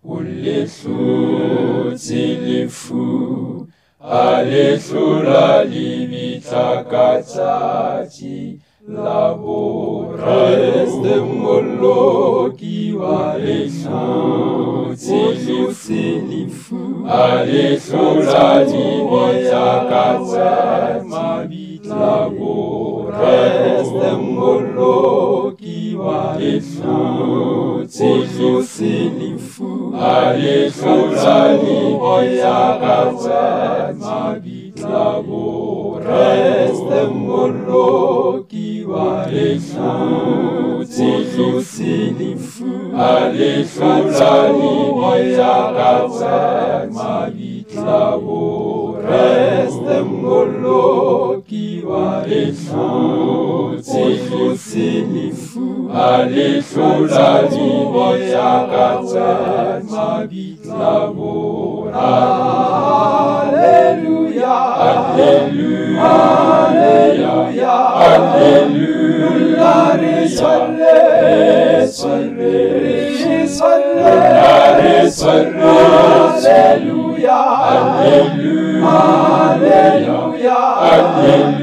Olesotsi fou, alesura limitakatsati, labores de moloki alesotsi fou, alesura limitakatsati, labores de moloki alesotsi fou, alesura limitakatsati, labores de moloki alesotsi fou, alesura limitakatsati, labores de moloki alesotsi fou, alesura limitakatsati, labores. Alléluia, Alléluia, Alléluia, Alléluia, Alléluia, Alléluia, Alléluia, Alleluia,